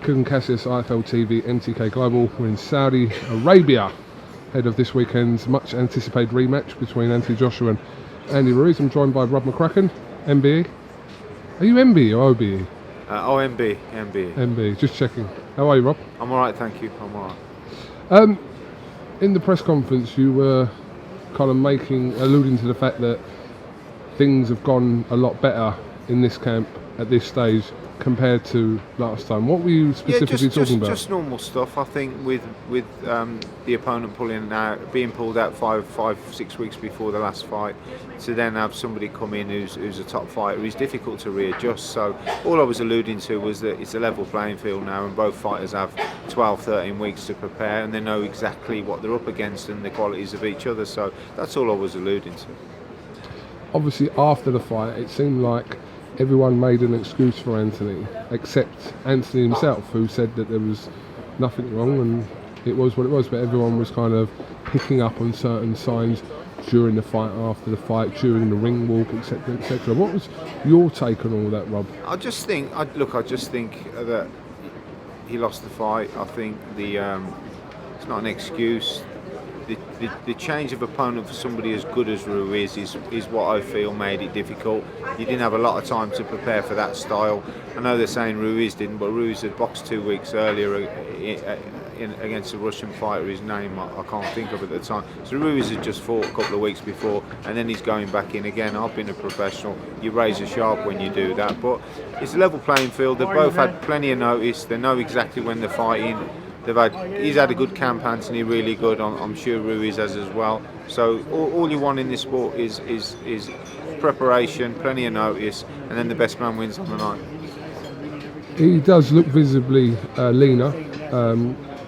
Kugan Cassius, IFL TV, MTK Global. We're in Saudi Arabia, ahead of this weekend's much anticipated rematch between Anthony Joshua and Andy Ruiz. I'm joined by Rob McCracken, MBE. Are you MBE or OBE? MBE, just checking. How are you, Rob? I'm alright, thank you. I'm alright. In the press conference, you were kind of alluding to the fact that things have gone a lot better in this camp at this stage compared to last time. What were you specifically talking about? Just normal stuff. I think with the opponent being pulled out 5-6 weeks before the last fight, to then have somebody come in who's a top fighter is difficult to readjust. So all I was alluding to was that it's a level playing field now, and both fighters have 12-13 weeks to prepare, and they know exactly what they're up against and the qualities of each other. So that's all I was alluding to. Obviously, after the fight, it seemed like everyone made an excuse for Anthony, except Anthony himself, who said that there was nothing wrong and it was what it was, but everyone was kind of picking up on certain signs during the fight, after the fight, during the ring walk, etc., etc. What was your take on all that, Rob? I just think that he lost the fight. I think it's not an excuse. The change of opponent for somebody as good as Ruiz is what I feel made it difficult. You didn't have a lot of time to prepare for that style. I know they're saying Ruiz didn't, but Ruiz had boxed 2 weeks earlier against a Russian fighter, his name I can't think of at the time. So Ruiz had just fought a couple of weeks before, and then he's going back in again. I've been a professional. You raise a sharp when you do that, but it's a level playing field. They've both had plenty of notice. They know exactly when they're fighting. He's had a good camp, Anthony, really good. I'm sure Ruiz has as well. So all you want in this sport is preparation, plenty of notice, and then the best man wins on the night. He does look visibly leaner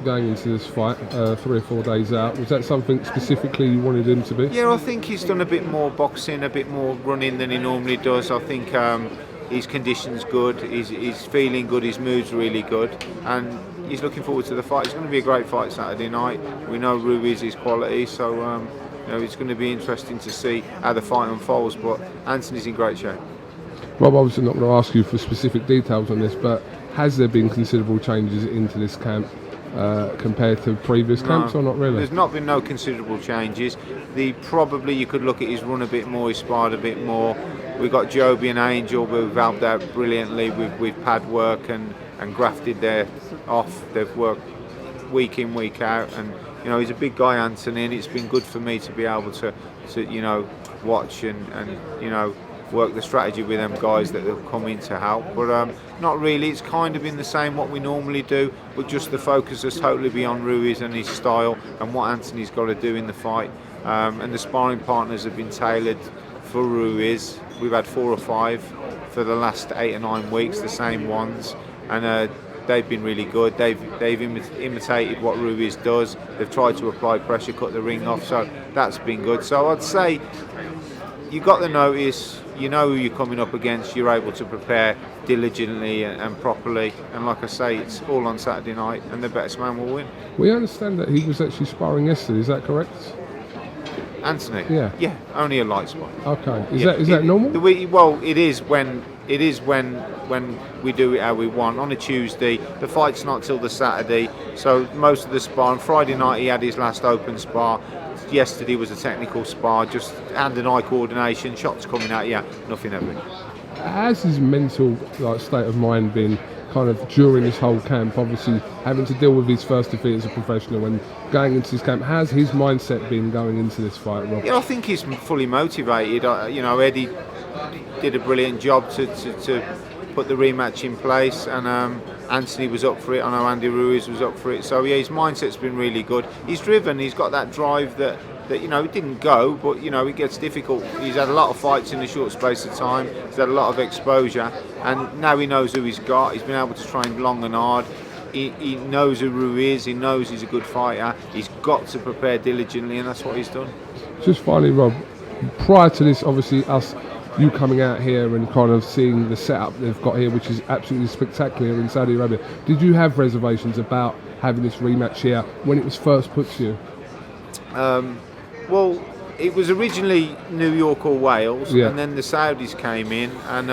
going into this fight, 3 or 4 days out. Was that something specifically you wanted him to be? Yeah, I think he's done a bit more boxing, a bit more running than he normally does. I think his condition's good, he's feeling good, his mood's really good, and he's looking forward to the fight. It's going to be a great fight Saturday night. We know Ruiz's quality, so it's going to be interesting to see how the fight unfolds, but Anthony's in great shape. Rob, obviously not going to ask you for specific details on this, but has there been considerable changes into this camp compared to previous camps, or not really? There's not been no considerable changes. Probably you could look at his run a bit more, his sparred a bit more. We've got Joby and Angel who've helped out brilliantly with pad work and grafted their off. They've worked week in, week out, and he's a big guy, Anthony, and it's been good for me to be able to watch and work the strategy with them guys that have come in to help. But not really. It's kind of been the same what we normally do, but just the focus has totally been on Ruiz and his style and what Anthony's got to do in the fight. And the sparring partners have been tailored for Ruiz. We've had 4 or 5 for the last 8 or 9 weeks, the same ones, and they've been really good. They've imitated what Ruiz does. They've tried to apply pressure, cut the ring off, so that's been good. So I'd say you got the notice, you know who you're coming up against, you're able to prepare diligently and properly, and like I say, it's all on Saturday night and the best man will win. We understand that he was actually sparring yesterday, is that correct? Anthony? Yeah, only a light spot. Okay, is that normal? It is when we do it how we want. On a Tuesday, the fight's not till the Saturday, so most of the sparring. Friday night he had his last open spar. Yesterday was a technical spar, just hand and eye coordination, shots coming at you, nothing ever. Has his mental state of mind been kind of during this whole camp, obviously having to deal with his first defeat as a professional and going into this camp, has his mindset been going into this fight, Rob? Yeah, I think he's fully motivated. Eddie did a brilliant job to put the rematch in place, and Anthony was up for it. I know Andy Ruiz was up for it. So yeah, his mindset's been really good. He's driven. He's got that drive that it didn't go, but it gets difficult. He's had a lot of fights in a short space of time. He's had a lot of exposure, and now he knows who he's got. He's been able to train long and hard. He knows who Ruiz is. He knows he's a good fighter. He's got to prepare diligently, and that's what he's done. Just finally, Rob, prior to this, obviously you coming out here and kind of seeing the setup they've got here, which is absolutely spectacular in Saudi Arabia, did you have reservations about having this rematch here when it was first put to you? Well, it was originally New York or Wales, yeah. And then the Saudis came in, and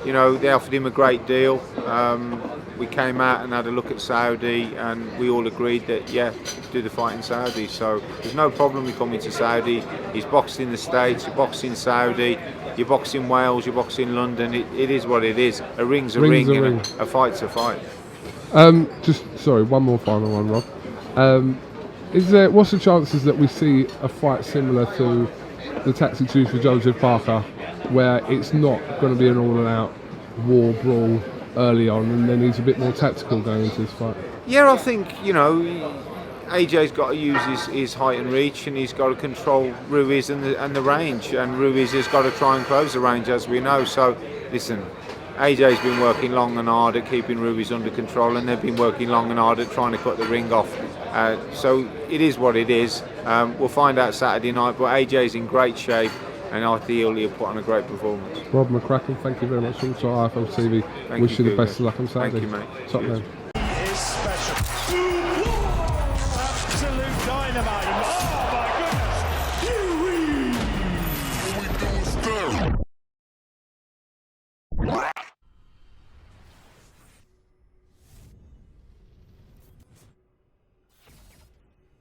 they offered him a great deal. we came out and had a look at Saudi, and we all agreed that do the fight in Saudi. So there's no problem with coming to Saudi. He's boxed in the States, he boxed in Saudi, you box in Wales, you box in London. It is what it is. A ring's a ring, and a fight's a fight. One more final one, Rob. What's the chances that we see a fight similar to the tactics used for Joseph Parker, where it's not going to be an all-out war brawl early on, and then he's a bit more tactical going into this fight? Yeah, I think, AJ's got to use his height and reach, and he's got to control Ruiz and the range, and Ruiz has got to try and close the range, as we know. So, listen, AJ's been working long and hard at keeping Ruiz under control, and they've been working long and hard at trying to cut the ring off. So it is what it is. We'll find out Saturday night, but AJ's in great shape, and I feel he'll put on a great performance. Rob McCracken, thank you very much. Also, IFL TV. Wish you the best of luck on Saturday. Thank you, mate. Top man.